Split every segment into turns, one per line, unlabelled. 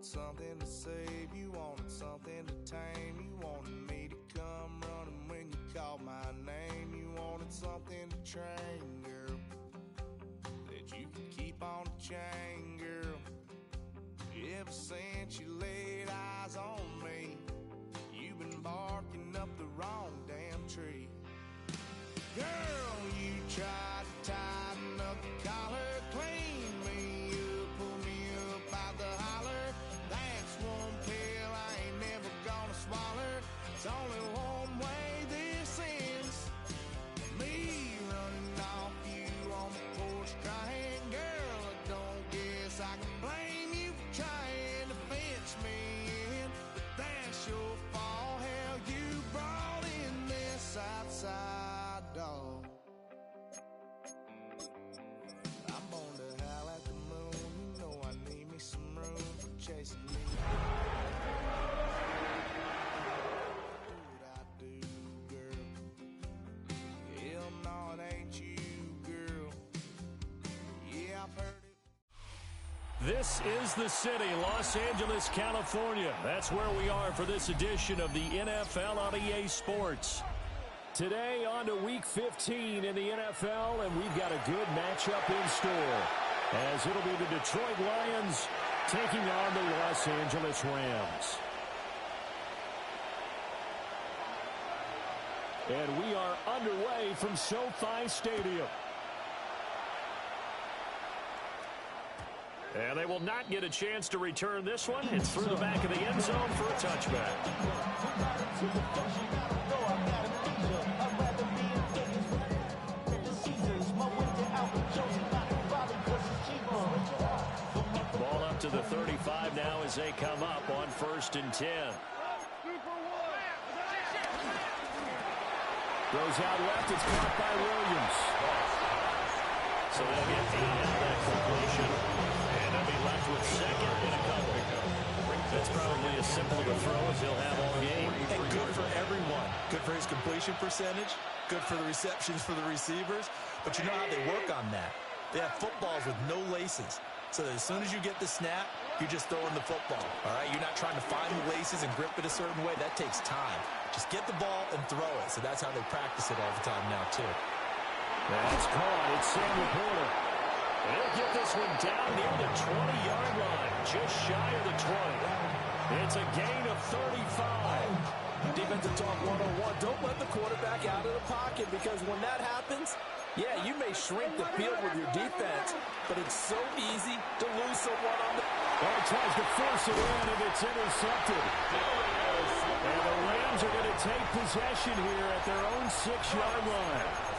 wanted something to save, you wanted something to tame. You wanted me to come running when you called my name. You wanted something to train, girl, that you could keep on the chain, girl. Ever since you laid eyes on me, you've been barking up the wrong damn tree. Girl, you tried to tighten up the collar, clean me up, pull me up out the holler. That's one pill I ain't never gonna swallow. It's only one way this ends. Me running off you on the porch crying. Girl, I don't guess I can blame you for trying to fence me in, but that's your fault. Hell, you brought in this outside dog. I'm born to howl at the moon. You know I need me some room for chasing me. What I do, girl? Hell no, it ain't you, girl. Yeah, I've heard it.
This is the city, Los Angeles, California. That's where we are for this edition of the NFL on EA Sports. Today on to Week 15 in the NFL, and we've got a good matchup in store, as it'll be the Detroit Lions taking on the Los Angeles Rams. And we are underway from SoFi Stadium. And they will not get a chance to return this one. It's through the back of the end zone for a touchback. Ball up to the 35 now as they come up on 1st and 10. Goes out left. It's caught by Williams. So they'll get 8 out of that completion. And they'll be left with 2nd and a couple. That's probably as simple of a throw as he'll have all game.
And good for everyone. Good for his completion percentage. Good for the receptions for the receivers. But you know how they work on that. They have footballs with no laces. So that as soon as you get the snap, you're just throwing the football. All right? You're not trying to find the laces and grip it a certain way. That takes time. Just get the ball and throw it. So that's how they practice it all the time now, too.
That's caught. It's Sam Laporta. And he'll get this one down near the 20-yard line, just shy of the 20. It's a gain of 35.
Defensive talk 101. Don't let the quarterback out of the pocket, because when that happens, yeah, you may shrink the field with your defense, but it's so easy to lose someone on the...
Well, he tries to force it in, and it's intercepted. And the Rams are going to take possession here at their own 6-yard line.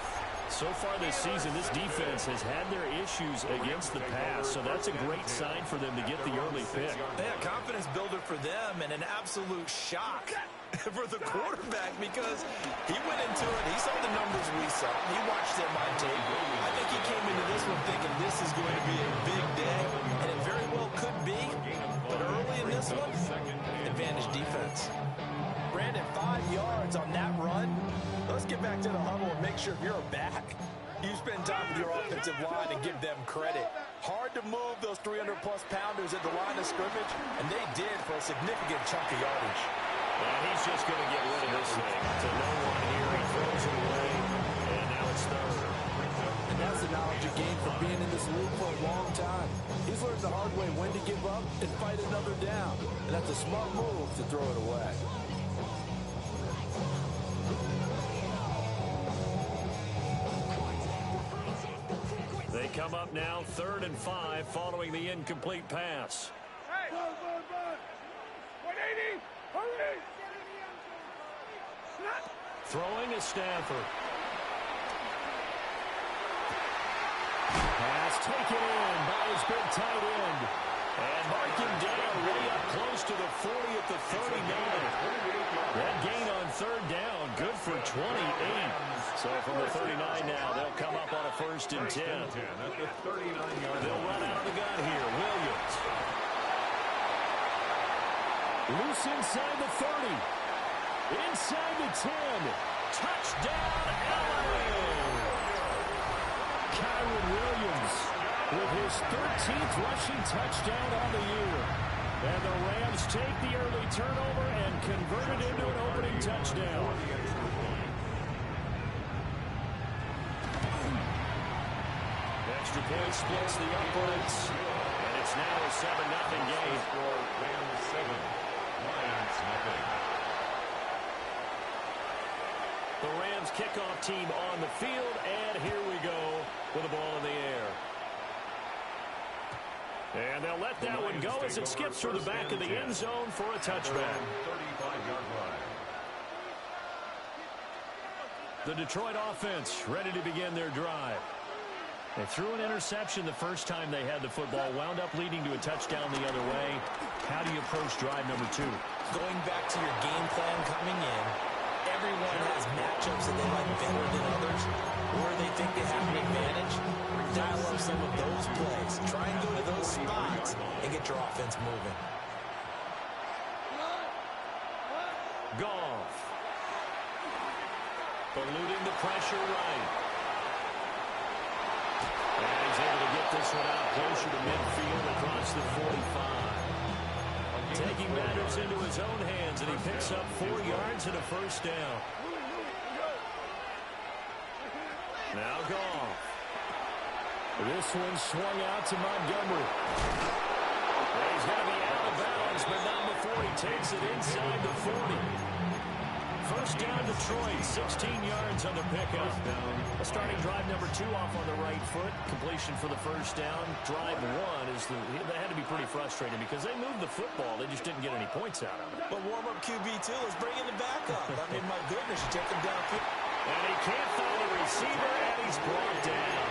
So far this season, this defense has had their issues against the pass, so that's a great sign for them to get the early pick.
Yeah, confidence builder for them, and an absolute shock for the quarterback, because he went into it, he saw the numbers we saw, he watched them on tape. I think he came into this one thinking this is going to be a big day, and it very well could be, but early in this one, advantage defense.
Brandon, 5 yards on that run. Let's get back to the huddle and make sure you're back. You spend time with your offensive line and give them credit. Hard to move those 300-plus pounders at the line of scrimmage, and they did for a significant chunk of yardage.
And he's just going to get rid of this thing. To no one here, he throws it away, and now it's 3rd.
And that's the knowledge you gain from being in this league for a long time. He's learned the hard way when to give up and fight another down. And that's a smart move to throw it away.
They come up now 3rd and 5 following the incomplete pass.
Hey! 180! Hurry!
Throwing is Stafford. Pass taken in by his big tight end. And mark him down way up close to the 40 at the 39. That gain on 3rd down, good for 28. So from the 39 now, they'll come up on a 1st and 10. They'll run out of the gun here. Williams. Loose inside the 30. Inside the 10. Touchdown, Allen! Kyren Williams with his 13th rushing touchdown on the year. And the Rams take the early turnover and convert it into an opening touchdown. Extra point splits the uprights, and it's now a 7-0 game.
Rams 7, Lions nothing.
The Rams kickoff team on the field, and here we go with the ball in the air. And they'll let that one go as it skips through the back of the end zone for a touchback.
35-yard line.
The Detroit offense ready to begin their drive. They threw an interception the first time they had the football, wound up leading to a touchdown the other way. How do you approach drive number 2?
Going back to your game plan coming in, everyone has matchups that they like better than others, or they think they have an advantage. Dial up some of those plays. Try and go to those spots and get your offense moving.
Goff. Eluding the pressure right. And he's able to get this one out closer to midfield across the 45. Taking matters into his own hands, and he picks up 4 yards and a first down. Now Goff. This one swung out to Montgomery. And he's going to be out of bounds, but not before he takes it inside the 40. First down, Detroit, 16 yards on the pickup. A starting drive number 2 off on the right foot. Completion for the first down. Drive 1 is that had to be pretty frustrating because they moved the football. They just didn't get any points out of it.
But warm-up QB2 is bringing the backup. I mean, my goodness, you take him down.
And he can't find a receiver, and he's brought down.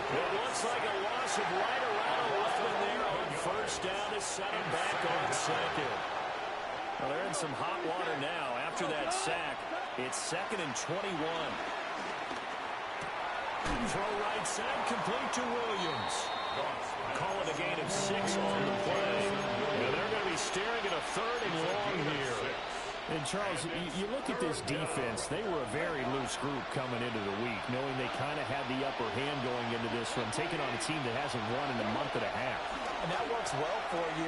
It looks like a loss of right around 11 there on first down to set him back on second. Well, they're in some hot water now. After that sack, it's 2nd and 21. Throw right side, complete to Williams. Call it a gain of 6 on the play. And they're going to be staring at a 3rd and long here. And, Charles, you look at this defense, they were a very loose group coming into the week, knowing they kind of had the upper hand going into this one, taking on a team that hasn't won in a month and a half.
And that works well for you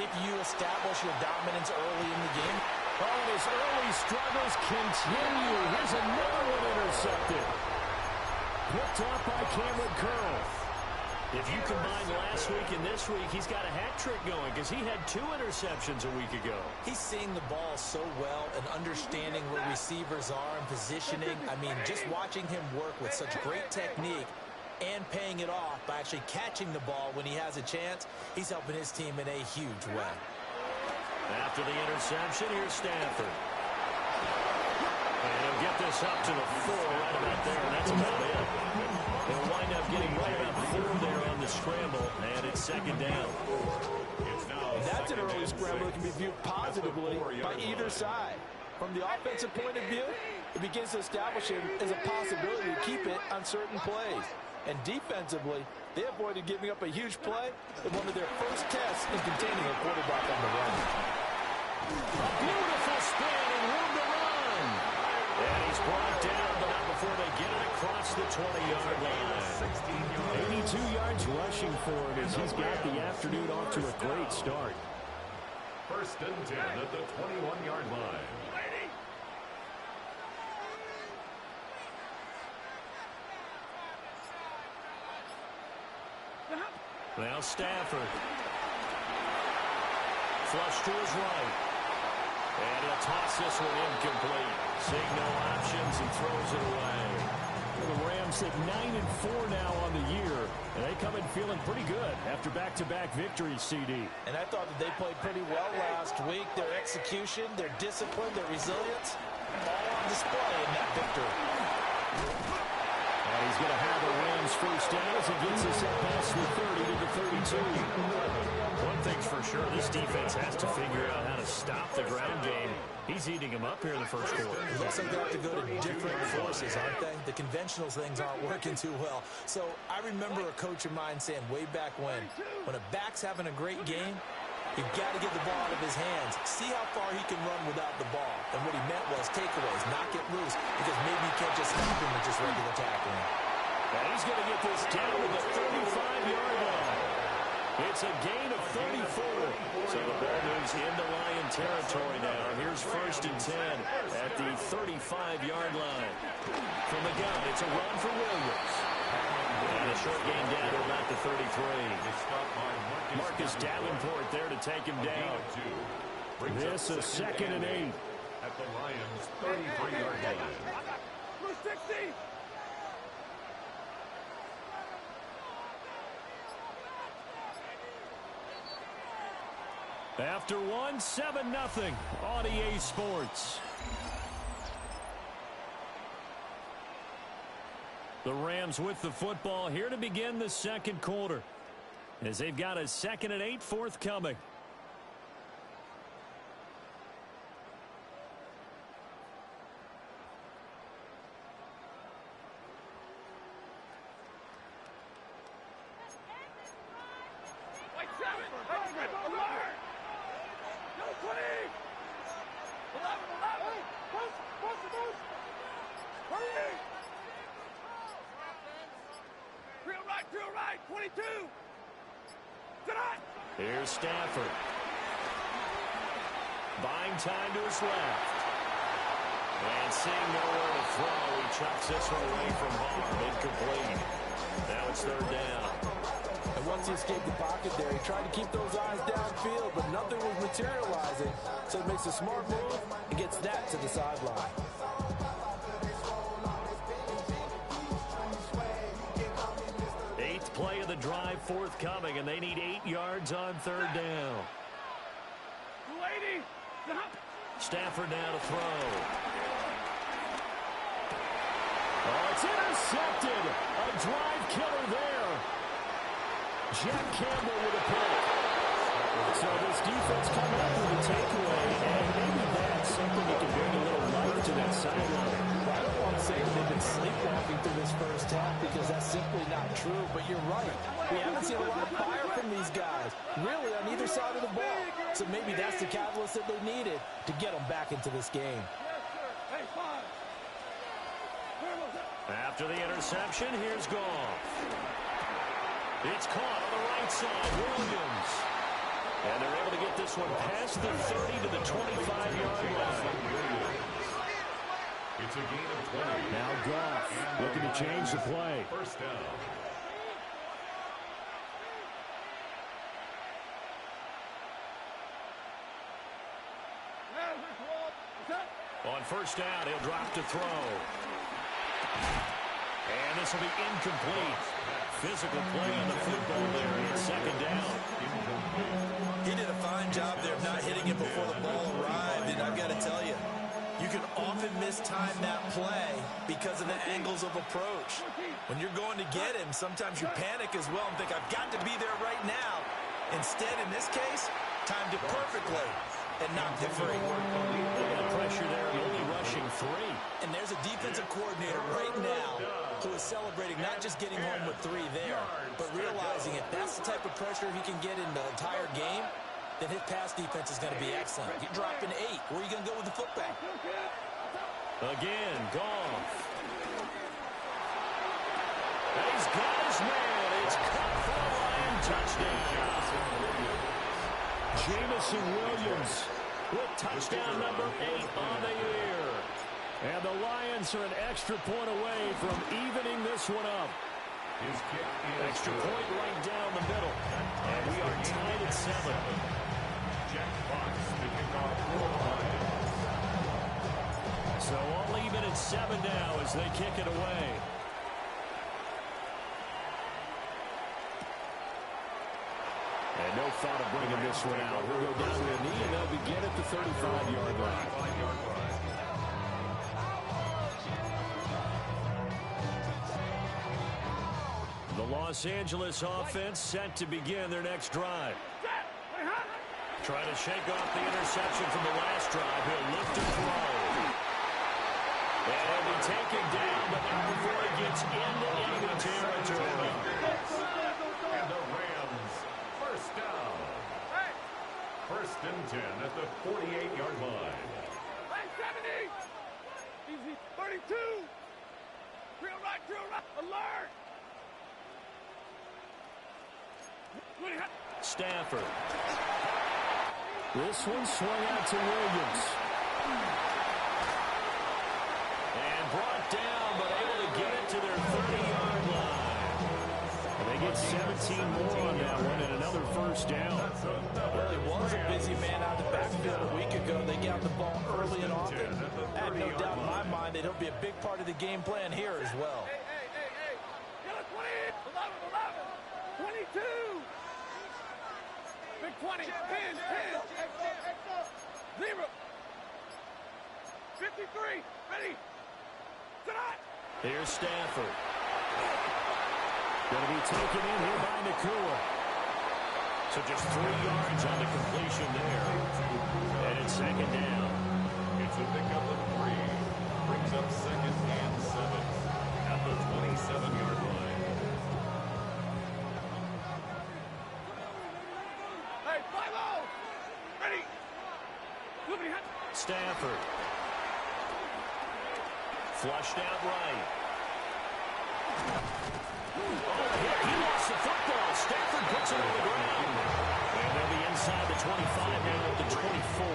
if you establish your dominance early in the game.
Oh, and his early struggles continue. Here's another one intercepted. Picked off by Cameron Curl. If you combine last week and this week, he's got a hat trick going because he had 2 interceptions a week ago.
He's seeing the ball so well and understanding where receivers are and positioning. I mean, just watching him work with such great technique and paying it off by actually catching the ball when he has a chance, he's helping his team in a huge way.
After the interception, here's Stafford. And he'll get this up to the 4 right about there, and that's about it. They'll wind up getting right about 4 there on the scramble, and it's 2nd down.
That's an early scramble that can be viewed positively by either side. From the offensive point of view, it begins to establish him as a possibility to keep it on certain plays. And defensively, they avoided giving up a huge play in one of their first tests in containing a quarterback on the run.
A beautiful spin and room to run. And he's brought down, but not before they get it across the 20-yard line. 82 yards rushing for him as he's got the afternoon off to a great start.
1st and 10 at the 21-yard line.
Now Stafford. Flush to his right. And he'll toss this one incomplete. Seeing no options and throws it away. The Rams at 9-4 now on the year. And they come in feeling pretty good after back-to-back victories, CD.
And I thought that they played pretty well last week. Their execution, their discipline, their resilience, all on display in that victory.
And he's going to have the Rams first down as he gets us up past the 30 to the 32. One thing's for sure, this defense has to figure out how to stop the ground game. He's eating them up here in the first quarter.
It looks like they have to go to different forces, aren't they? The conventional things aren't working too well. So I remember a coach of mine saying way back when a back's having a great game, you've got to get the ball out of his hands. See how far he can run without the ball. And what he meant was takeaways, not get loose, because maybe you can't just stop him with just regular tackling.
And he's going to get this down to the 35-yard line. It's a gain of 34. So the ball moves into Lion territory now. Here's 1st and 10 at the 35-yard line. From the gun, it's a run for Williams. And a short gain down to about the 33. Marcus Davenport there to take him down. This is 2nd and 8.
At the Lions' 33-yard line.
60.
After one, 7-0 on EA Sports. The Rams with the football here to begin the second quarter, as they've got a 2nd and 8 forthcoming. Here's Stafford. Buying time to his left. And seeing nowhere to throw, he chucks this one away from harm. Incomplete. Now it's 3rd down.
And once he escaped the pocket there, he tried to keep those eyes downfield, but nothing was materializing. So he makes a smart move and gets that to the sideline.
Play of the drive forthcoming, and they need 8 yards on 3rd down. Stafford now to throw. Oh, it's intercepted. A drive killer there. Jack Campbell with a pick. So this defense coming up with a takeaway, and maybe that's something that can bring a little life to that sideline.
Well, I don't want to say they've been sleepwalking through this first half because that's simply not true, but you're right. We haven't seen a lot of fire from these guys, really, on either side of the ball. So maybe that's the catalyst that they needed to get them back into this game.
After the interception, here's Goff. It's caught on the right side, Williams. And they're able to get this one past the 30 to the 25-yard line.
It's a gain of 20.
Now Goff looking to change the play.
1st down.
On 1st down, he'll drop to throw. And this will be incomplete. Physical play on the football there. It's 2nd down.
He did a fine job there of not hitting it before the ball arrived, and I've got to tell you, you can often mistime that play because of the angles of approach. When you're going to get him, sometimes you panic as well and think, I've got to be there right now. Instead, in this case, timed it perfectly and knocked it free.
The pressure there, only rushing 3.
And there's a defensive coordinator right now who is celebrating not just getting home with 3 there, but realizing if that's the type of pressure he can get in the entire game, then his pass defense is going to be excellent. You're dropping 8. Where are you going to go with the football?
Again, Goff. And he's got his man. It's caught for a Lion touchdown. Jamison Williams with touchdown number 8 on the year. And the Lions are an extra point away from evening this one up. Extra point right down the middle. And we are tied at 7.
Jack Fox to kick off for the Lions.
So all even at 7 now as they kick it away. And no thought of bringing this one out. We'll go down to the knee, and they'll begin at the 35-yard line. The Los Angeles offense set to begin their next drive. Trying to shake off the interception from the last drive. He'll look to throw. And he'll be taken down, but not before he gets into enemy territory.
And the Rams, 1st down. 1st and 10 at the 48-yard line.
70. Easy. 32. Drill right. Alert.
Stafford. This one swung out to Williams. And brought down, but able to get it to their 30-yard line. And they get 17 more on that one and another first down.
Well, he was a busy man out of the backfield a week ago. They got the ball early and often. I have no doubt in my mind that he'll be a big part of the game plan here as well.
Hey. Get a 20. 11. 22. Big 20. 10. 0. 53. Ready. Tonight.
Here's Stafford. Going to be taken in here by Nacua. So just 3 yards on the completion there. And it's second down.
It's a pickup of 3. Brings up 2nd and 7 at the 27-yard line.
Hey, 5-0. Ready. Loopy hut.
Stafford. Flushed out right. He lost the football. Stafford puts it on the ground. And they'll be inside the 25 now at the 24.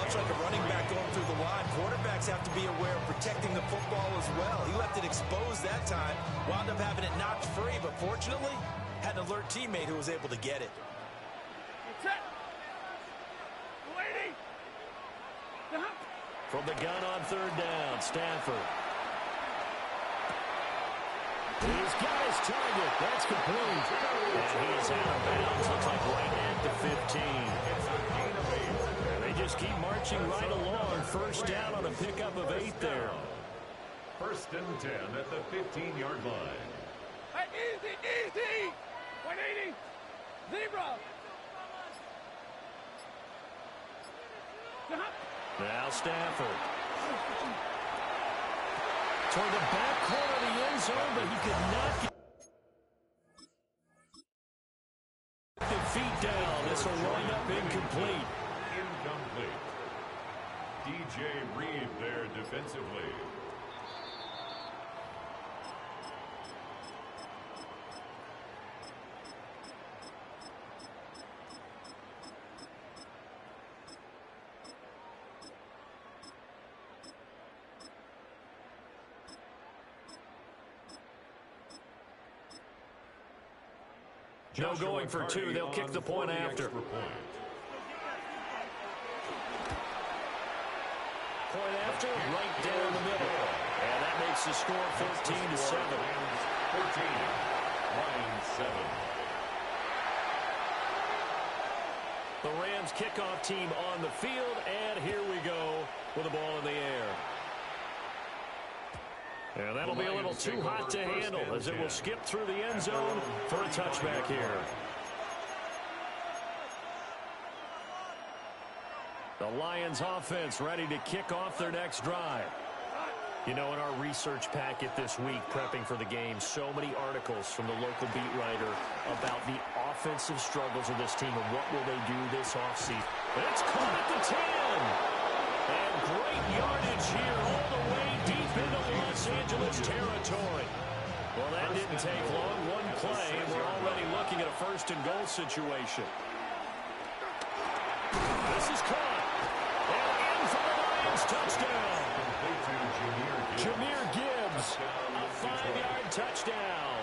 Much like a running back going through the line, quarterbacks have to be aware of protecting the football as well. He left it exposed that time, wound up having it knocked free, but fortunately, had an alert teammate who was able to get it.
Set. 280.
From the gun on third down, Stafford. He's got his target. That's complete. And he is out of bounds. Looks like right at the 15. And they just keep marching right along. First down on a pickup of 8 there.
1st and 10 at the 15-yard line.
Hey, easy. 180. 0.
Now Stafford. Toward the back corner of the end zone, but he could not get the feet down. This will wind up incomplete.
Incomplete. DJ Reed there defensively.
No going for 2. They'll kick the point after. Point after, right down the middle. And that makes the score 14-7.
14-7.
The Rams kickoff team on the field, and here we go with the ball in the air. And that'll be a little too hot to handle as it will skip through the end zone for a touchback here. The Lions offense ready to kick off their next drive. You know, in our research packet this week, prepping for the game, so many articles from the local beat writer about the offensive struggles of this team and what will they do this offseason. It's caught at the 10. And great yardage here all the way deep into Los Angeles territory. Well, that didn't take long. One play, and we're already looking at a 1st and goal situation. This is caught. And in for the Lions touchdown. Jahmyr Gibbs, a 5-yard touchdown.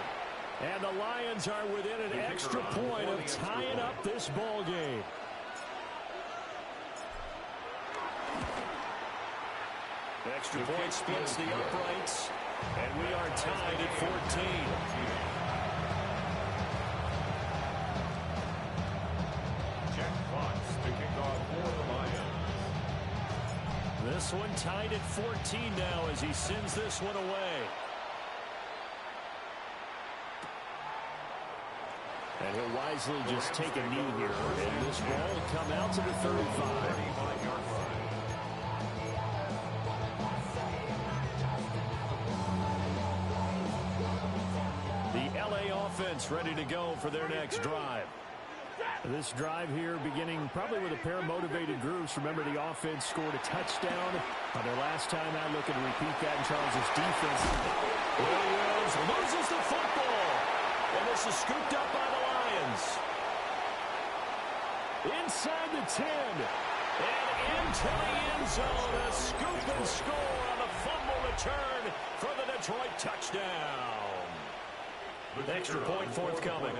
And the Lions are within an extra point of tying up this ball game. Extra point splits the uprights, and we are tied at 14.
Jack Fox to kick off for the Lions.
This one tied at 14 now as he sends this one away. And he'll wisely just take a knee here, and this ball will come out to the 35-yard line. Offense ready to go for their next drive. This drive here beginning probably with a pair of motivated groups. Remember, the offense scored a touchdown on their last time out. Looking to repeat that in Charles' defense. Williams loses the football. And this is scooped up by the Lions. Inside the 10. And into the end zone. A scoop and score on the fumble return for the Detroit touchdown. Extra point forthcoming.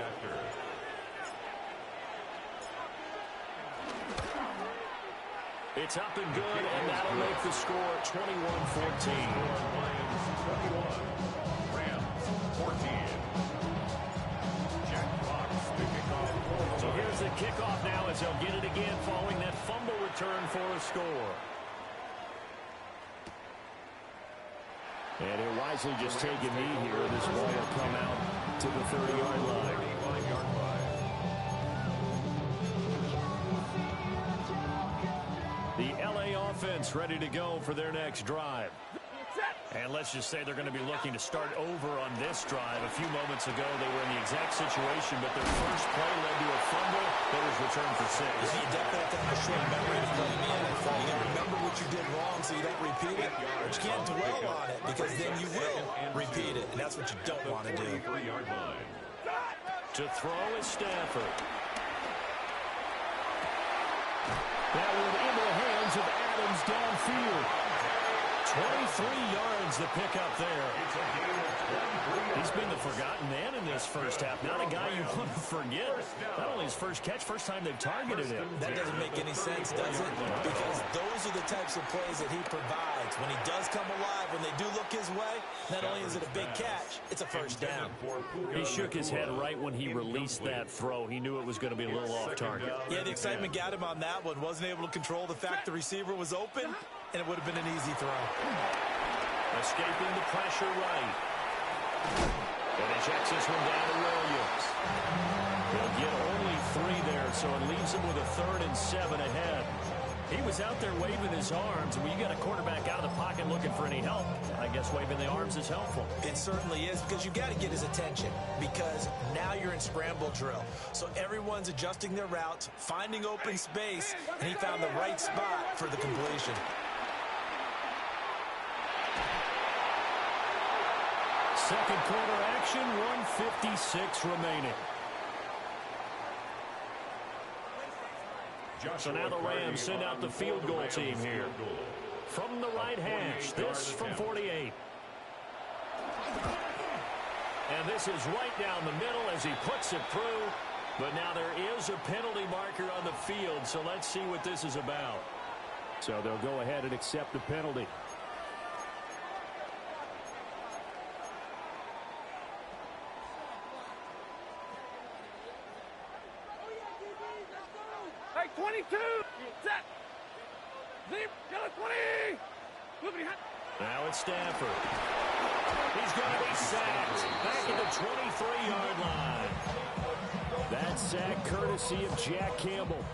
It's up and good, and that'll make the score 21-14.
Lions 21, Rams 14. Jack Fox, the kickoff.
So here's the kickoff now as they'll get it again following that fumble return for a score. And he'll wisely just take a knee here. This ball will come out to the 30-yard line.
35-yard line.
The LA offense ready to go for their next drive. And let's just say they're going to be looking to start over on this drive. A few moments ago, they were in the exact situation, but their first play led to a fumble that was returned for 6.
Yeah, you definitely have to have a short memory to play in the NFL. You got to remember what you did wrong so you don't repeat it. But you can't dwell on it because then you will repeat it, and that's what you don't want to do.
43-yard line.
To throw is Stafford. That one into the hands of Adams downfield. 23 yards the pickup there. He's been the forgotten man in this first half. Not a guy you want to forget. Not only his first catch, first time they've targeted him.
That doesn't make any sense, does it? Because those are the types of plays that he provides. When he does come alive, when they do look his way, not only is it a big catch, it's a first down.
He shook his head right when he released that throw. He knew it was going to be a little off target.
Yeah, the excitement got him on that one. Wasn't able to control the fact the receiver was open, and it would have been an easy throw.
Escaping the pressure right. And he checks this one down to Williams. He'll get only 3 there, so it leaves him with a 3rd and 7 ahead. He was out there waving his arms. When you got a quarterback out of the pocket looking for any help, I guess waving the arms is helpful.
It certainly is, because you got to get his attention, because now you're in scramble drill. So everyone's adjusting their routes, finding open space, and he found the right spot for the completion.
Second quarter action, 1:56 remaining. So now the Rams send out the field goal team here. From the right hash, this from 48. And this is right down the middle as he puts it through. But now there is a penalty marker on the field, so let's see what this is about. So they'll go ahead and accept the penalty.
Hey, 22. Set. Yellow 20. Moving hot.
Now it's Stafford. He's going to be sacked back at the 23-yard line. That sack courtesy of Jack Campbell.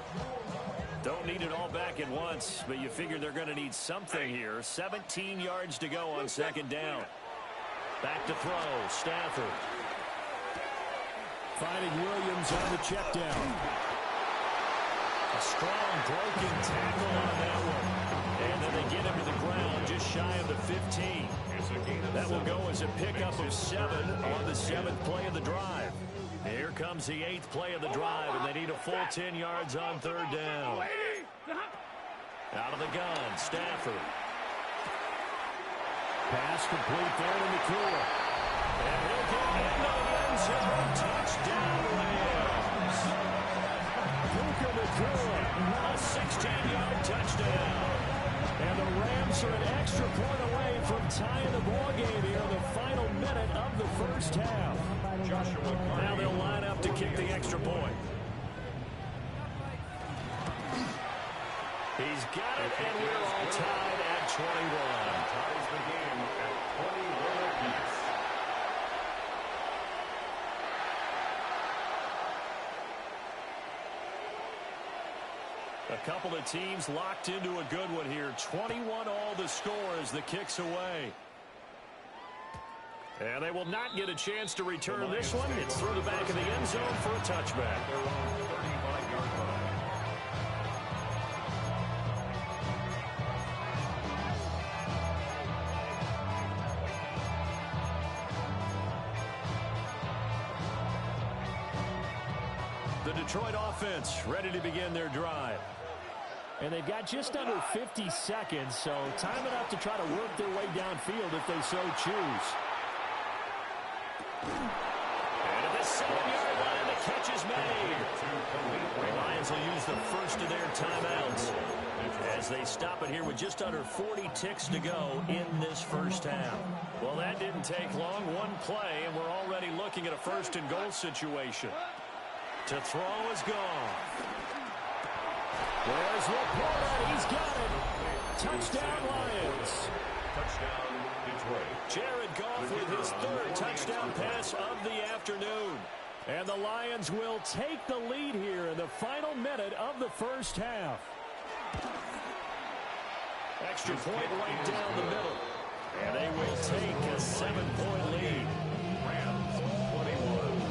Don't need it all back at once, but you figure they're going to need something here. 17 yards to go on second down. Back to throw, Stafford. Finding Williams on the check down. A strong broken tackle on that one. And then they get him to the ground just shy of the 15. That will go as a pickup of 7 on the 7th play of the drive. Here comes the 8th play of the drive, and they need a full 10 yards on third down. Out of the gun, Stafford. Pass complete there to McCoy. And he'll get into the end zone. Touchdown, Rams. Puka Nacua, a 16-yard touchdown. And the Rams are an extra point away from tying the ball game here in the final minute of the first half. Now they'll line up to kick the extra point. He's got it, and we're all tied at 21.
Ties the game at 21 apiece.
A couple of teams locked into a good one here. 21 all the score as the kick's away. And they will not get a chance to return this one. It's through the back of the end zone for a touchback.
They're on 35-yard line.
Detroit offense ready to begin their drive.
And they've got just under 50 seconds, so time enough to try to work their way downfield if they so choose.
And at the 7-yard line, the catch is made. The Lions will use the first of their timeouts as they stop it here with just under 40 ticks to go in this first half. Well, that didn't take long. One play, and we're already looking at a first-and-goal situation. To throw is gone.
There's Laporta. He's got it. Touchdown, Lions.
Touchdown, Detroit.
Jared Goff with his third touchdown pass of the afternoon.
And the Lions will take the lead here in the final minute of the first half.
Extra point right down the middle. And they will take a 7-point lead.
Rams 21.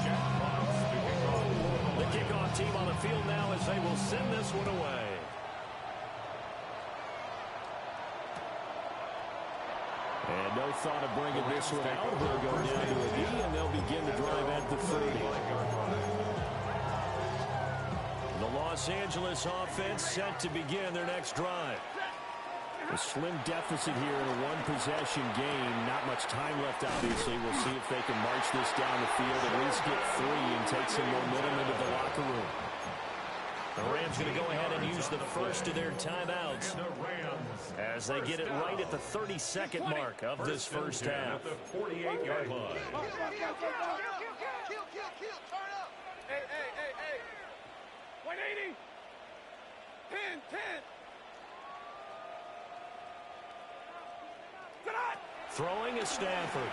Jack Fox to kick off.
The kickoff team on the field now as they will send this one away.
And no thought of bringing this one out. They'll go down to a knee, and they'll begin the drive at the 30.
The Los Angeles offense set to begin their next drive.
A slim deficit here in a one-possession game. Not much time left, obviously. We'll see if they can march this down the field, at least get 3 and take some momentum into the locker room.
The Rams going to go ahead and use the first of their timeouts as they get it right at the 32nd mark of this first half.
At the 48-yard line.
Hey. 180. 10.
Throwing is Stafford.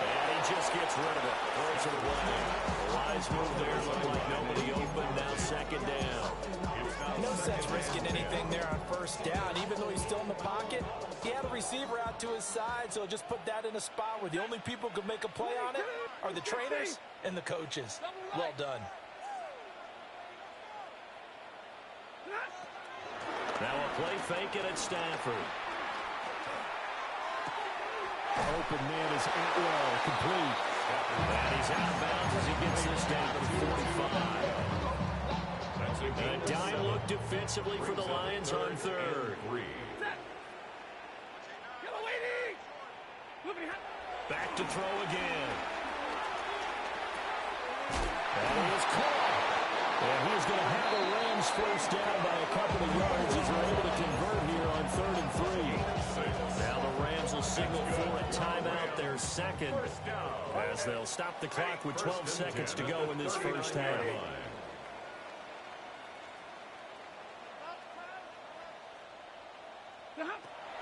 And he just gets rid of it. Throws it away. The Lions move there. Looked like nobody open. Now second down.
No sense risking anything there on first down. Even though he's still in the pocket, he had a receiver out to his side, so just put that in a spot where the only people who can make a play on it are the trainers and the coaches. Well done.
Now a play fake it at Stafford.
Open man is Atwell, complete.
And he's out of bounds as he gets this down to 45. A dime look defensively for the Lions on third. Back to throw again.
And he is caught. And he's going to have the Rams first down by a couple of yards as they're able to convert here on 3rd and 3.
Now the Rams will signal for a timeout, their second, as they'll stop the clock with 12 seconds to go in this first half.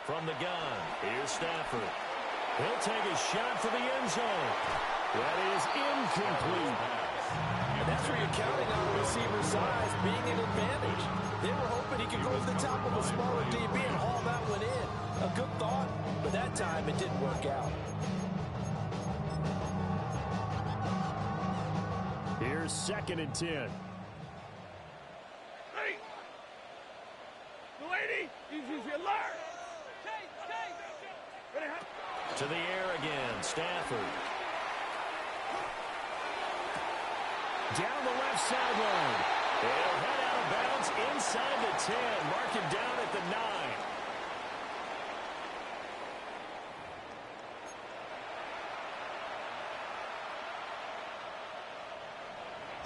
From the gun, here's Stafford. He'll take a shot for the end zone. That is incomplete.
And that's where you're counting on a receiver's size being an advantage. They were hoping he could go to the top of a smaller DB and haul that one in. A good thought, but that time it didn't work out.
Here's 2nd and 10.
Hey! The lady, he's alert!
To the air again, Stafford.
Down the left sideline.
They'll head out of bounds inside the 10. Mark him down at the 9.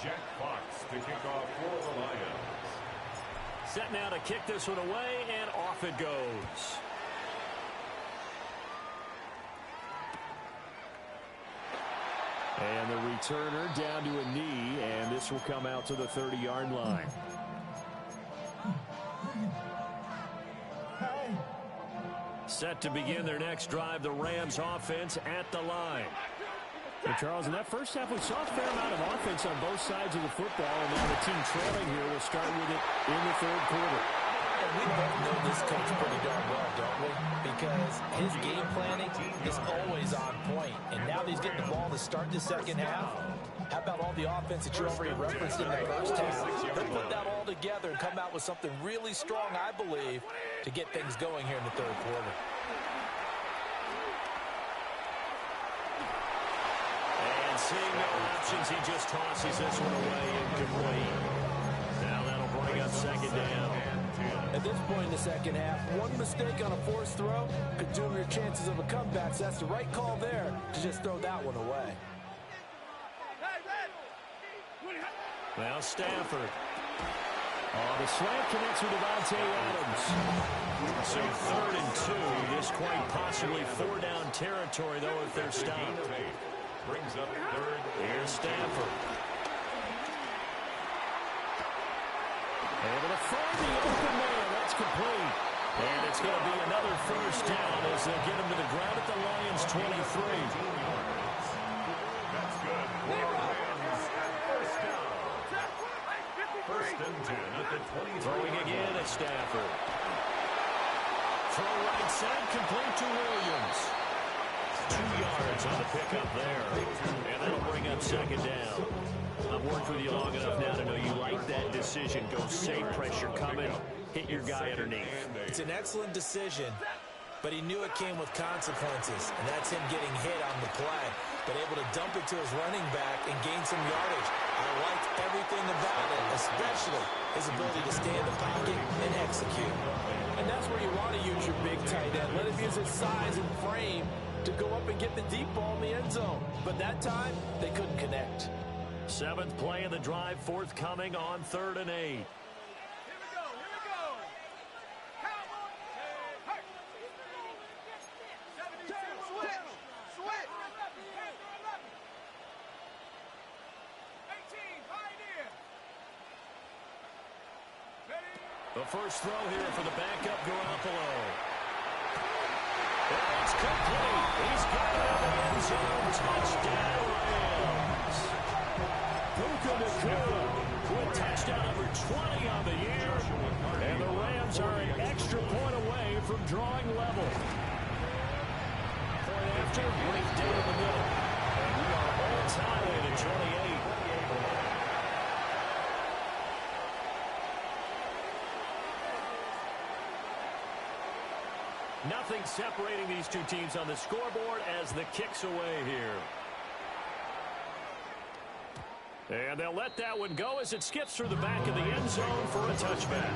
Jack Fox to kick off for the Lions.
Set now to kick this one away, and off it goes.
And the returner down to a knee, and this will come out to the 30-yard line.
Set to begin their next drive, the Rams offense at the line.
And Charles, in that first half, we saw a fair amount of offense on both sides of the football, and now the team trailing here will start with it in the 3rd quarter.
And we both know this coach pretty darn well, don't we? Because his game planning is always on point. And now that he's getting the ball to start the second half, how about all the offense that you already referenced in the first half? They'll put that all together and come out with something really strong, I believe, to get things going here in the 3rd quarter.
And seeing no options, he just tosses this one away incomplete. Now that'll bring up second down.
At this point in the second half, one mistake on a forced throw could doom your chances of a comeback, so that's the right call there to just throw that one away.
Now Stafford. Oh, the slant connects with Davante Adams. So 3rd and 2. This quite possibly 4-down territory, though, if they're stopped.
Brings up 3rd.
Here's Stafford. Able to find the open man. That's complete. And it's going to be another first down as they get him to the ground at the Lions' 23.
That's good. First down. First and 10 at the 23.
Throwing again at Stafford. Throw right side, complete to Williams. 2 yards on the pickup there. And that'll bring up second down. I've worked with you long enough now to know you like that decision. Go safe, pressure coming, hit your guy underneath.
It's an excellent decision, but he knew it came with consequences, and that's him getting hit on the play, but able to dump it to his running back and gain some yardage. I liked everything about it, especially his ability to stay in the pocket and execute.
And that's where you want to use your big tight end. Let him use his size and frame to go up and get the deep ball in the end zone. But that time, they couldn't connect.
7th play of the drive, forthcoming on 3rd and 8.
Here we go. Cowboy. Hey. 72. Switch. 18. Pioneer. Ready.
The first throw here for the backup Garoppolo. It's complete. He's got it in the end zone. Touchdown, Rams. Puka Nacua with touchdown number 20 on the year. And the Rams are an extra point away from drawing level. Point after, right down the middle. And we are all tied at 28. Nothing separating these two teams on the scoreboard as the kick's away here. And they'll let that one go as it skips through the back of the end zone for a touchback.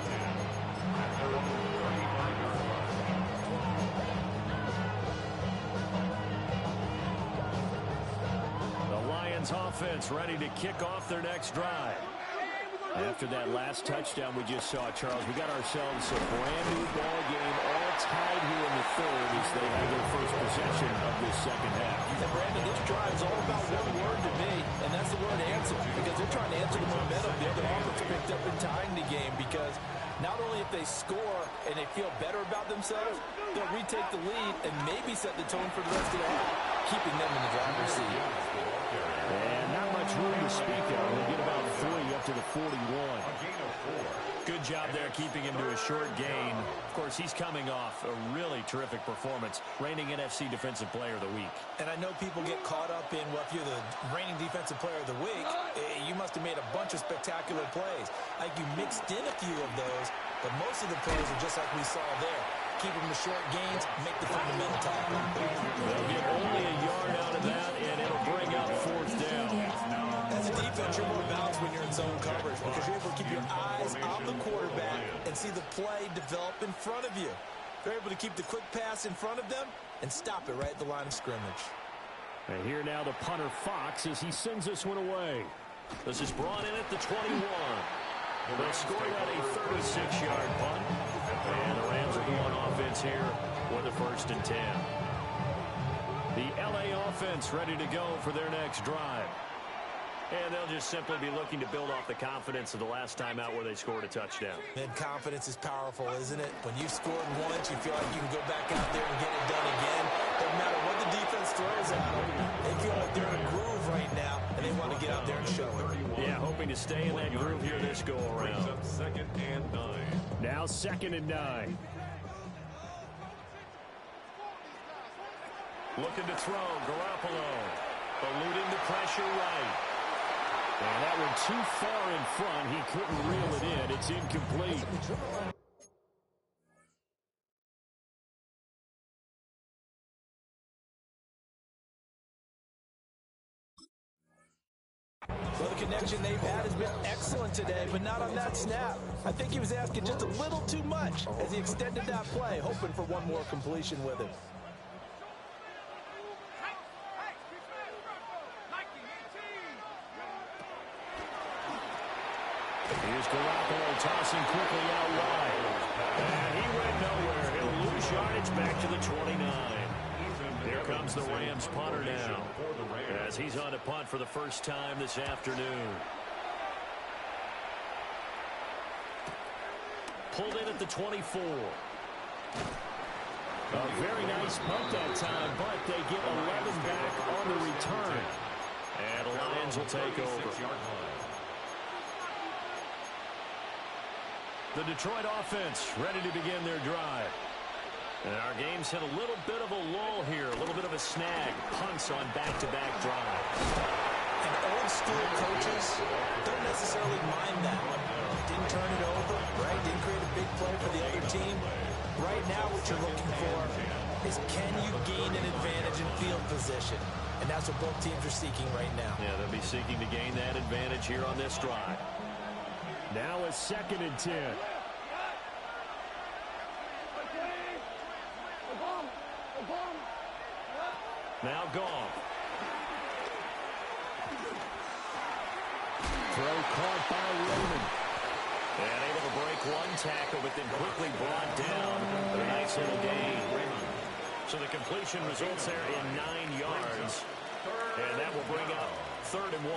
The Lions offense ready to kick off their next drive. After that last touchdown we just saw, Charles, we got ourselves a brand-new ball game, all tied here in the 3rd as they have their first possession of this second half.
And Brandon, this drive is all about one word to me, and that's the word answer, because they're trying to answer the momentum the other offense picked up in tying the game, because not only if they score and they feel better about themselves, they'll retake the lead and maybe set the tone for the rest of the half, keeping them in the driver's seat.
And not much room to speak of. We'll get about 3 up to the 41. Good job there keeping him to a short gain. Of course, he's coming off a really terrific performance, reigning NFC Defensive Player of the Week.
And I know people get caught up in, well, if you're the reigning Defensive Player of the Week, you must have made a bunch of spectacular plays. Like you mixed in a few of those, but most of the plays are just like we saw there. Keep them to short gains, make the fundamental tackle.
They'll get only a yard out of that, and it'll bring up 4th down.
As a defense, you're more balanced when you're in zone coverage because you're able to keep your eyes on the quarterback and see the play develop in front of you. They're able to keep the quick pass in front of them and stop it right at the line of scrimmage.
And here now the punter Fox as he sends this one away. This is brought in at the 21. They scored out a 36-yard punt. And the Rams will go on offense here with a 1st and 10. The LA offense ready to go for their next drive. And they'll just simply be looking to build off the confidence of the last time out where they scored a touchdown.
And confidence is powerful, isn't it? When you scored once, you feel like you can go back out there and get it done again. Doesn't matter what the defense throws at them. They feel like they're in a groove right now, and they want to get out there and show it.
Yeah, hoping to stay in that groove here this go-around.
2nd and 9.
Now 2nd and 9. Looking to throw, Garoppolo. Eluding the pressure right. And that one too far in front. He couldn't reel it in. It's incomplete.
connection they've had has been excellent today, but not on that snap. I think he was asking just a little too much as he extended that play, hoping for one more completion with him.
Here's Garoppolo tossing quickly out wide. And he went nowhere. He'll lose yardage back to the 29. Here comes the Rams punter now, as he's on to punt for the first time this afternoon. Pulled in at the 24. A very nice punt that time, but they get 11 back on the return. And the Lions will take over. The Detroit offense ready to begin their drive. And our game's hit a little bit of a lull here, a little bit of a snag. Punts on back-to-back drives.
And old-school coaches don't necessarily mind that. Didn't turn it over, right? Didn't create a big play for the other team. Right now what you're looking for is can you gain an advantage in field position? And that's what both teams are seeking right now.
Yeah, they'll be seeking to gain that advantage here on this drive.
Now a 2nd and 10.
Now Goff.
Throw caught by Roman.
And able to break one tackle, but then quickly brought down. A nice little gain. So the completion results there in 9 yards. And that will bring up 3rd and 1.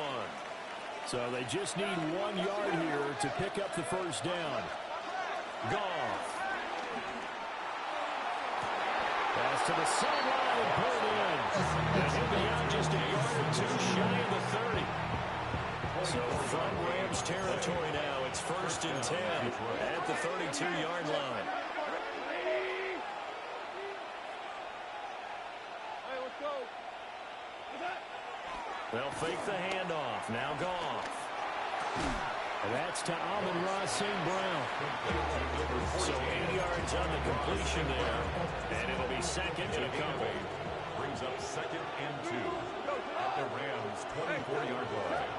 So they just need 1 yard here to pick up the first down.
Goff.
Pass to the sideline and pulled in.
And he'll be out just a yard or two shy of the 30. So from Rams territory now, it's 1st and 10 at the 32-yard line. They'll fake the handoff. Now Goff.
And that's to Amon-Ra St. Brown.
So 8 yards on the completion there. And it'll be 2nd and a couple.
Brings up 2nd and 2 at the Rams 24-yard line.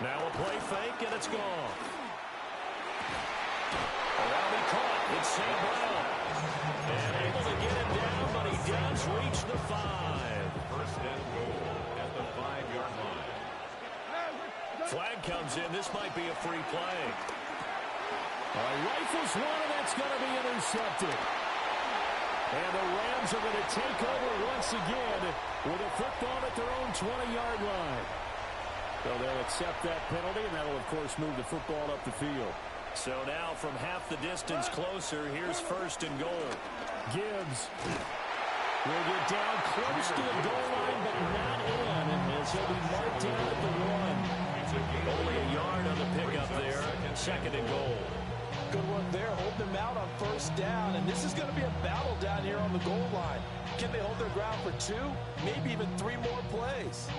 Now a play fake, and it's Goff. Around he caught. It's St. Brown. And able to get him down, but he does reach the 5.
1st and goal at the 5-yard line.
Flag comes in. This might be a free play.
Rifles one, and that's going to be intercepted. And the Rams are going to take over once again with a football at their own 20-yard line. So they'll accept that penalty, and that'll, of course, move the football up the field.
So now from half the distance closer, here's 1st and goal.
Gibbs will get down close to the goal line, but not in, as he'll be marked down at the 1.
Only a yard on the pickup there. 2nd and goal.
Good work there, holding them out on 1st down, and this is going to be a battle down here on the goal line. Can they hold their ground for 2, maybe even 3 more plays?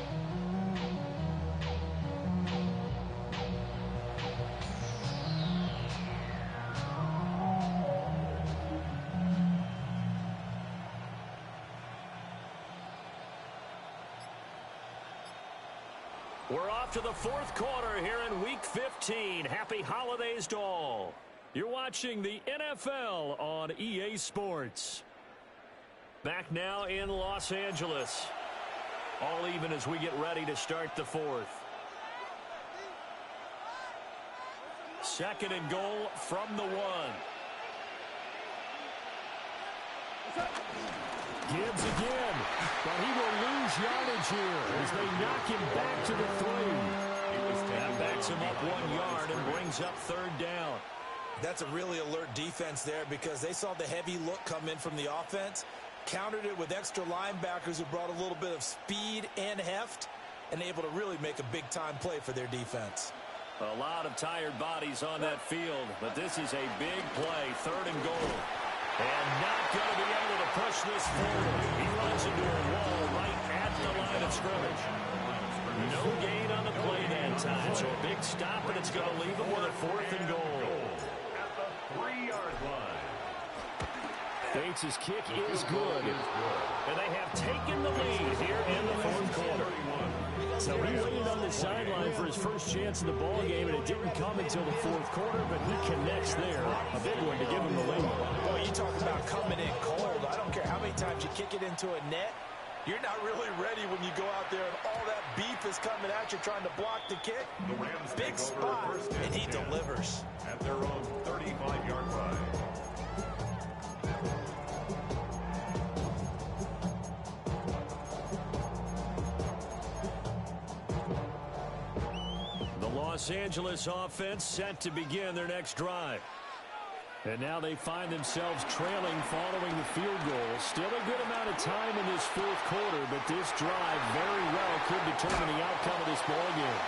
We're off to the 4th quarter here in Week 15. Happy holidays to all. You're watching the NFL on EA Sports. Back now in Los Angeles. All even as we get ready to start the 4th. 2nd and goal from the 1.
Gibbs again, but he will lose yardage here as they knock him back to the 3.
That backs him up 1 yard and brings up 3rd down.
That's a really alert defense there because they saw the heavy look come in from the offense, countered it with extra linebackers who brought a little bit of speed and heft, and able to really make a big-time play for their defense.
A lot of tired bodies on that field, but this is a big play, 3rd and goal. And not going to be able to push this forward. He runs into a wall right at the line of scrimmage. No gain on the play that time, so a big stop, and it's going to leave him with a 4th and goal.
At the 3-yard line.
Bates' kick is good.
And they have taken the lead here in the 4th quarter. So he waited on the sideline for his first chance in the ball game, and it didn't come until the fourth quarter, but he connects there. A big one to give him the lead.
Boy, you talk about coming in cold. I don't care how many times you kick it into a net. You're not really ready when you go out there and all that beef is coming at you trying to block the kick. Big spot, and he delivers.
At their own 35-yard line.
Los Angeles offense set to begin their next drive. And now they find themselves trailing following the field goal. Still a good amount of time in this fourth quarter, but this drive very well could determine the outcome of this ball game.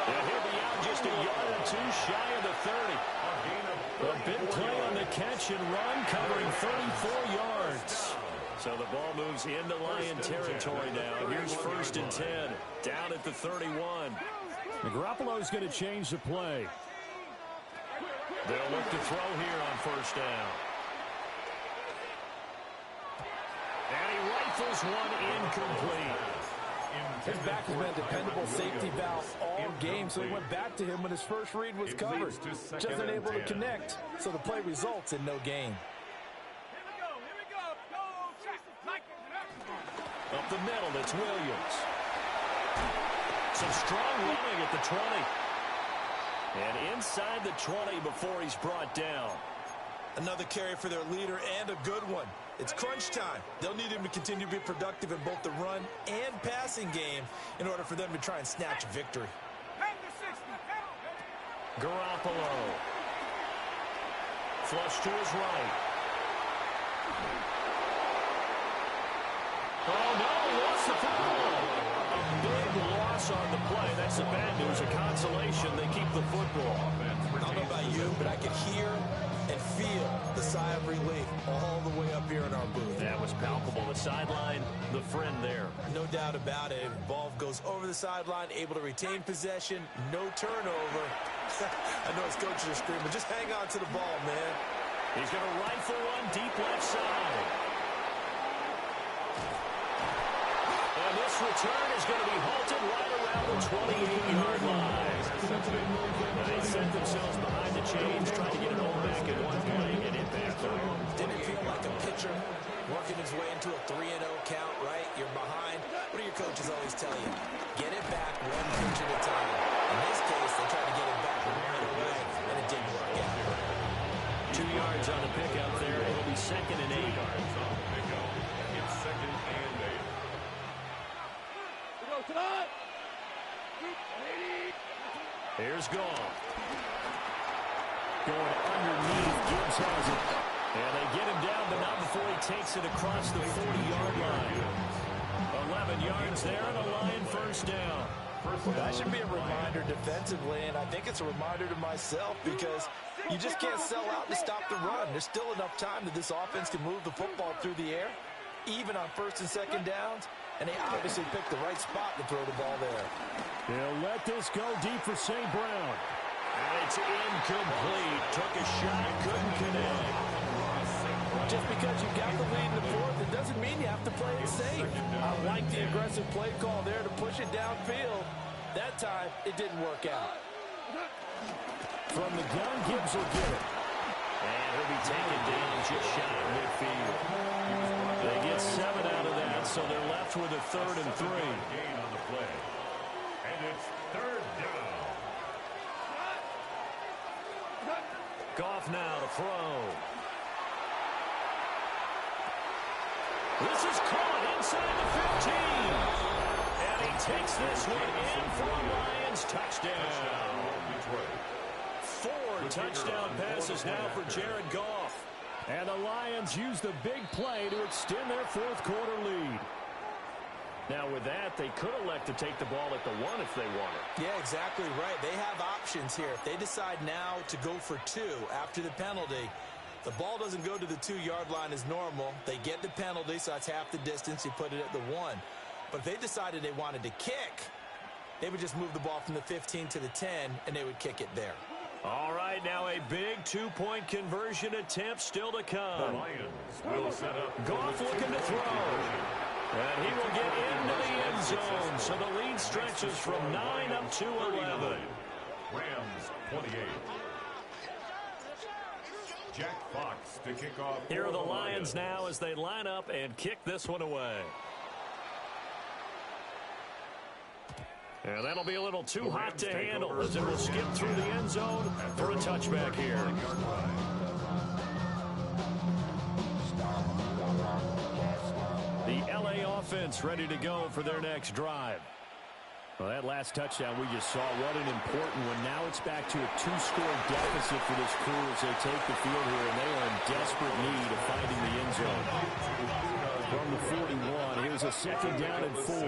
And he'll be out just a yard or two shy of the 30. A big play on the catch and run, covering 34 yards. So the ball moves into Lion territory now. Here's 1st and 10, down at the 31. Garoppolo's going to change the play. They'll look to throw here on 1st down. And he rifles one incomplete.
His back has been a dependable safety valve all game, so he went back to him when his first read was covered. Just unable to connect, so the play results in no gain.
Here we go. Go, check. Like it.
Up the middle, it's Williams. Some strong running at the 20. And inside the 20 before he's brought down.
Another carry for their leader and a good one. It's crunch time. They'll need him to continue to be productive in both the run and passing game in order for them to try and snatch victory.
Hang the 60.
Garoppolo. Flush to his right. Oh, no, lost the football. A big loss on the play. That's the bad news. A consolation, they keep the football.
I don't know about you, but I could hear and feel the sigh of relief all the way up here in our booth.
That was palpable. The sideline, the friend there.
No doubt about it. Ball goes over the sideline, able to retain possession, no turnover. I know his coaches are screaming, just hang on to the ball, man.
He's going to rifle one deep left side. And this return is going to be halted right around the 28-yard line. They set themselves behind the chains, trying to get it all back in one play, and it backfired.
Didn't it feel like a pitcher working his way into a 3-0 count, right? You're behind. What do your coaches always tell you? Get it back one pitch at a time. In this case, they tried to get it back right away, and it didn't work out.
2 yards on the pickup there. It'll be 2nd and 8.
Yards on the pickup. It's 2nd and 8.
Here's Goff. Going underneath. Gibbs has it. And they get him down, but not before he takes it across the 40-yard line. 11 yards there and a Lion 1st down.
That should be a reminder defensively, and I think it's a reminder to myself because you just can't sell out to stop the run. There's still enough time that this offense can move the football through the air, even on 1st and 2nd downs, and they obviously picked the right spot to throw the ball there.
They'll let this go deep for St. Brown. And it's incomplete. Took a shot, couldn't connect.
Just because you got the lead in the 4th, it doesn't mean you have to play it safe. I like the aggressive play call there to push it downfield. That time, it didn't work out.
From the gun, Gibbs will get it. And he'll be taken down just shy of midfield. They get 7 out of that, so they're left with a 3rd and 3.
Gain on the play. And it's 3rd down.
Goff now to throw. This is caught inside the 15. And he takes this one in for a Lions touchdown.
Detroit.
4 touchdown passes now for Jared Goff. And the Lions use the big play to extend their 4th quarter lead. Now with that, they could elect to take the ball at the 1 if they wanted.
Yeah, exactly right. They have options here. If they decide now to go for 2 after the penalty, the ball doesn't go to the 2-yard line as normal. They get the penalty, so that's half the distance. You put it at the 1. But if they decided they wanted to kick, they would just move the ball from the 15 to the 10, and they would kick it there.
All right, now a big 2-point conversion attempt still to
The
come.
Lions will set up.
Goff looking to throw. And he will get into the end zone. So the lead lead stretches from 9 up to 11.
Rams 28. Jack Fox to kick off.
Here are the Lions now as they line up and kick this one away. And that'll be a little too hot to handle as it will skip through the end zone for a touchback here. The LA offense ready to go for their next drive. Well, that last touchdown we just saw, what an important one. Now it's back to a 2-score deficit for this crew as they take the field here, and they are in desperate need of finding the end zone. From the 41, here's a 2nd down and 4.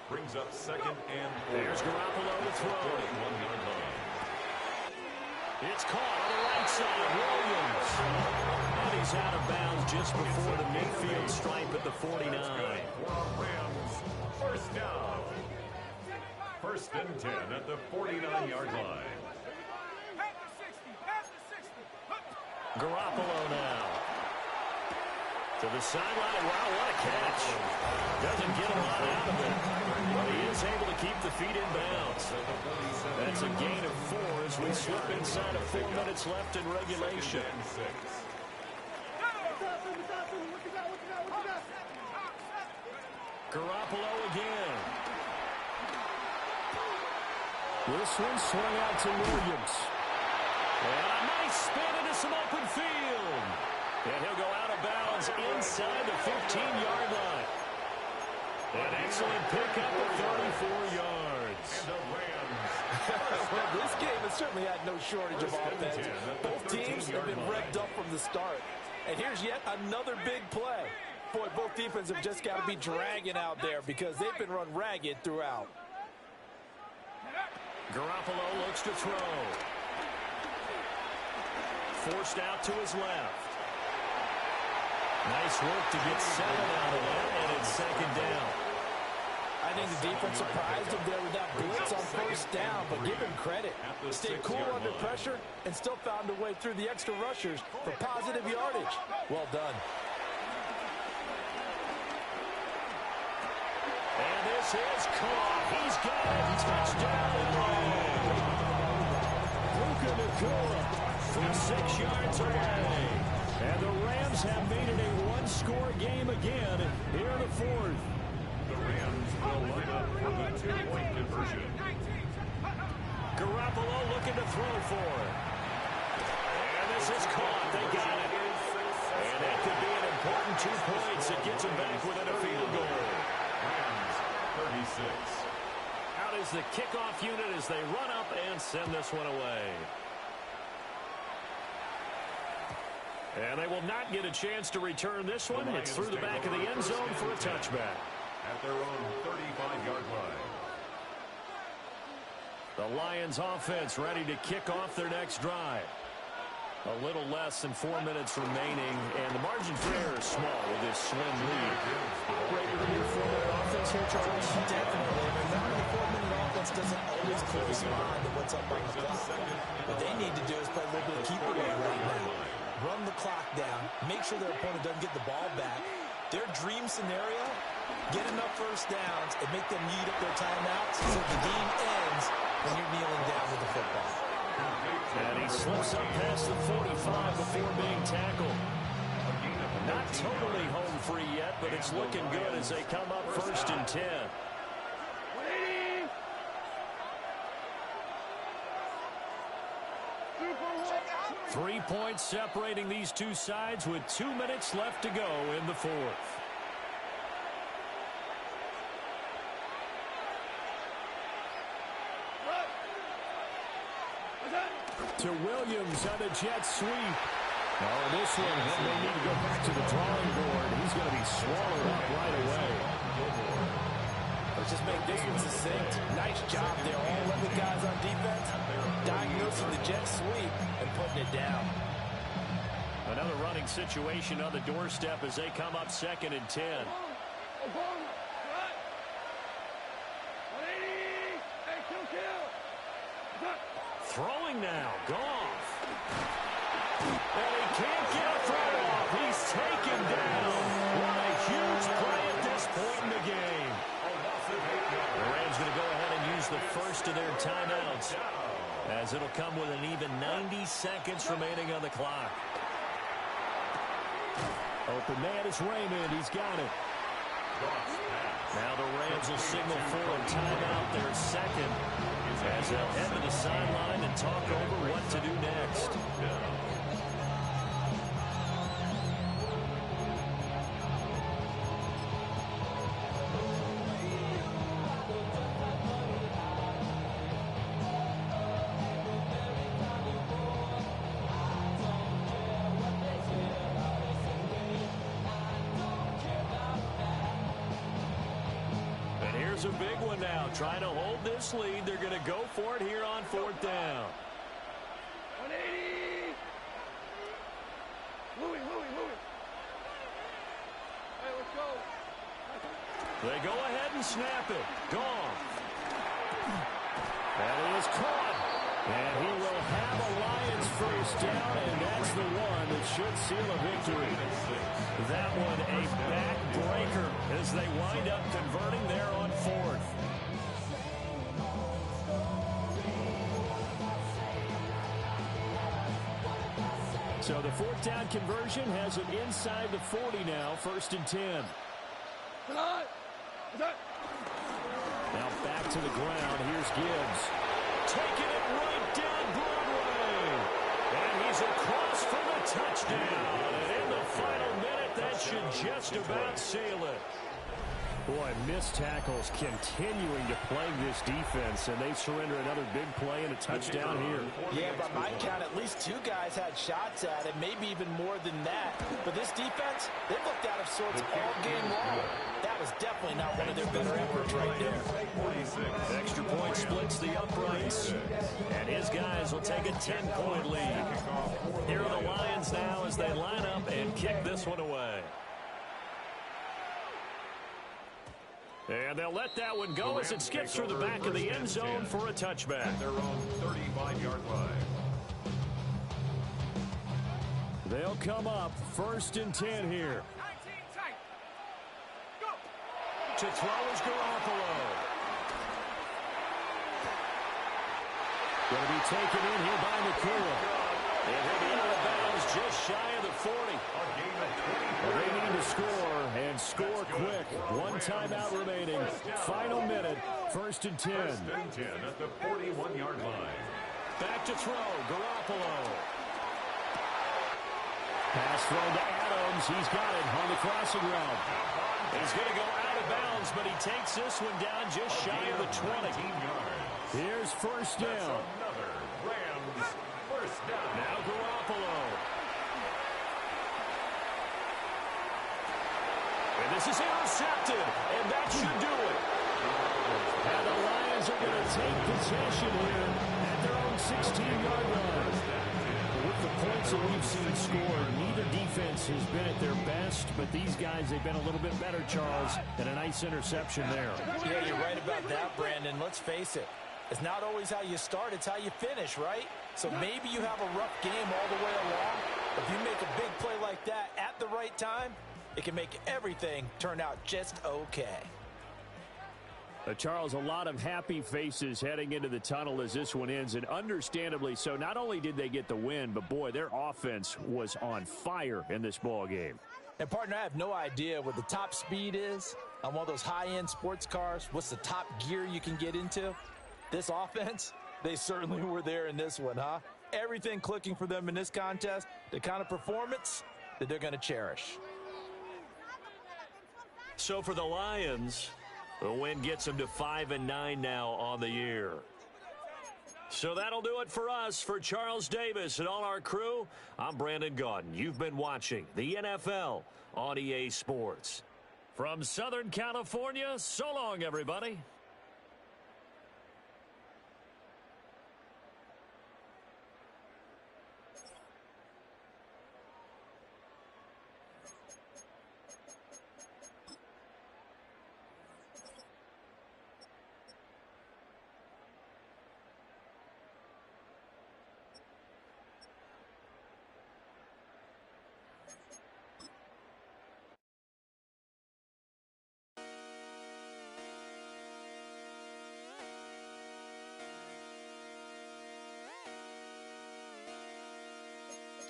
Brings up 2nd and 4.
There's Garoppolo to throw. It's caught on the right side, Williams. And he's out of bounds just before the midfield stripe at the 49.
Rams, 1st down. 1st and 10 at the 49-yard line.
Garoppolo now. To the sideline. Wow, what a catch. Doesn't get a lot out of it. But he is able to keep the feet in bounds. That's a gain of 4 as we slip inside of 4 minutes left in regulation. Garoppolo again. This one swung out to Williams. And a nice spin into some open field. And he'll go out of bounds inside the 15-yard line. An excellent pickup of 34 yards.
Well, this game has certainly had no shortage of offense. Both teams have been revved up from the start. And here's yet another big play. Boy, both defenses have just got to be dragging out there because they've been run ragged throughout.
Garoppolo looks to throw. Forced out to his left. Nice work to get 7 out of that, and it's 2nd down.
I think the defense surprised him there with that blitz on 1st down, but give him credit. Stayed cool under pressure and still found a way through the extra rushers for positive yardage. Well done.
And this is caught. He's got it. Touchdown. Puka Nacua from 6 yards away. And the Rams have made it a 1-score game again here in the 4th.
The Rams will line up for the 2-point conversion.
Garoppolo looking to throw for it. And this is caught. They got it. And that could be an important 2 points. It gets them back within a field goal.
Rams, 36.
Out is the kickoff unit as they run up and send this one away. And they will not get a chance to return this one. It's through the back of the end zone for a touchback.
At their own 35-yard line.
The Lions offense ready to kick off their next drive. A little less than 4 minutes remaining, and the margin for error is small with this slim lead.
Great to be a 4-minute offense here, Charles. Definitely. Remember, the 4-minute offense doesn't always correspond to what's up on the clock. What they need to do is play a little bit of keep away right now. Run the clock down, make sure their opponent doesn't get the ball back. Their dream scenario, get enough 1st downs and make them eat up their timeouts so the game ends when you're kneeling down with the football.
And he slips up past the 45 before being tackled. Not totally home free yet, but it's looking good as they come up 1st and 10. 3 points separating these two sides with 2 minutes left to go in the 4th. To Williams on a jet sweep. Oh, this one, he may need to go back to the drawing board. He's going to be swallowed up right away.
Let's just make this one succinct. Nice job there. All 11 guys on defense diagnosing the jet sweep and putting it down.
Another running situation on the doorstep as they come up 2nd and 10. Throwing now, Goff. And he can't get a throw off. He's taken down. What a huge play at this point in the game. The Rams going as it'll come with an even 90 seconds remaining on the clock. Open man is Raymond. He's got it. Now the Rams will signal for a timeout, their second, as they'll head to the sideline and talk over what to do next. A big one now. Trying to hold this lead. They're going to go for it here on fourth down.
180. Louis. Hey, let's go.
They go ahead and snap it. Gone. That is caught. And he will have a Lions first down, and that's the one that should seal a victory. That one a backbreaker as they wind up converting there on fourth. So the fourth down conversion has it inside the 40 now, 1st and 10. Now back to the ground. Here's Gibbs. Taking it right down Broadway. And he's across for the touchdown. And in the final minute, that should just about seal it. Boy, missed tackles continuing to plague this defense, and they surrender another big play and a touchdown here.
Yeah, by my count, at least 2 guys had shots at it, maybe even more than that. But this defense, they looked out of sorts all game long. That was definitely not one of their better efforts right there.
Extra point splits the uprights, and his guys will take a 10-point lead. Here are the Lions now as they line up and kick this one away. And they'll let that one go as it skips through the back of the end zone for a touchback.
Their own 35-yard line.
They'll come up 1st and 10 here.
19 tight. Go.
To throw is Garoppolo. Going to be taken in here by Nakua. And he'll be out of bounds just shy of the 40. They need to score and score quick. One timeout remaining. Final minute. 1st and 10.
1st and 10 at the 41-yard line.
Back to throw. Garoppolo. Pass thrown to Adams. He's got it on the crossing route. He's going to go out of bounds, but he takes this one down just shy of the 20. Here's 1st down.
Another Rams first down.
Now Garoppolo. And this is intercepted, and that should do it. And the Lions are going to take possession here at their own 16-yard line. With the points that we've seen scored, neither defense has been at their best, but these guys, they've been a little bit better, Charles, and a nice interception there.
Yeah, you're right about that, Brandon. Let's face it. It's not always how you start, it's how you finish, right? So maybe you have a rough game all the way along. If you make a big play like that at the right time, it can make everything turn out just okay.
Charles, a lot of happy faces heading into the tunnel as this one ends, and understandably so. Not only did they get the win, but boy, their offense was on fire in this ball game.
And partner, I have no idea what the top speed is on one of those high-end sports cars. What's the top gear you can get into? This offense, they certainly were there in this one, huh? Everything clicking for them in this contest, the kind of performance that they're going to cherish.
So for the Lions, the win gets them to 5-9 now on the year. So that'll do it for us. For Charles Davis and all our crew, I'm Brandon Gaudin. You've been watching the NFL on EA Sports. From Southern California, so long, everybody.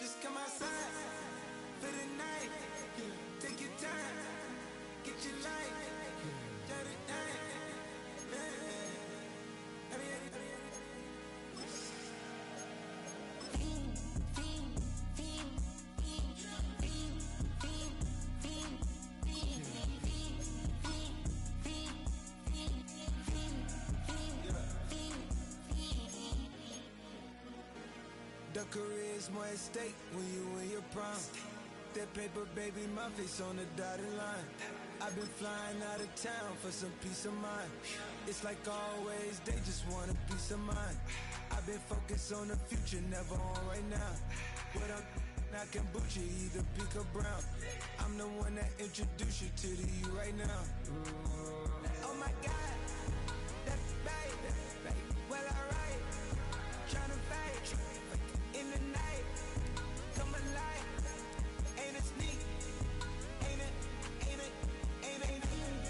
Just come outside for the night. Take your time, get your life. The career is more at stake when you in your prime. That paper, baby, my face on the dotted line. I've been flying out of town for some peace of mind. It's like always, they just want a peace of mind. I've been focused on the future, never on right now. What I'm not kombucha, either pink or brown. I'm the one that introduced you to the you right now. Oh my God, that baby, well alright, tryna fight in the night, come alive, ain't it sneak, ain't it, ain't it, ain't it, ain't it.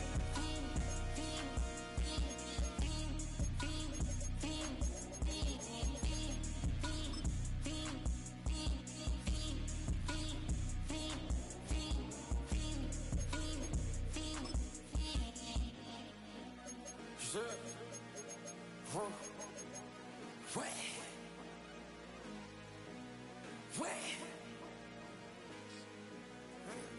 What?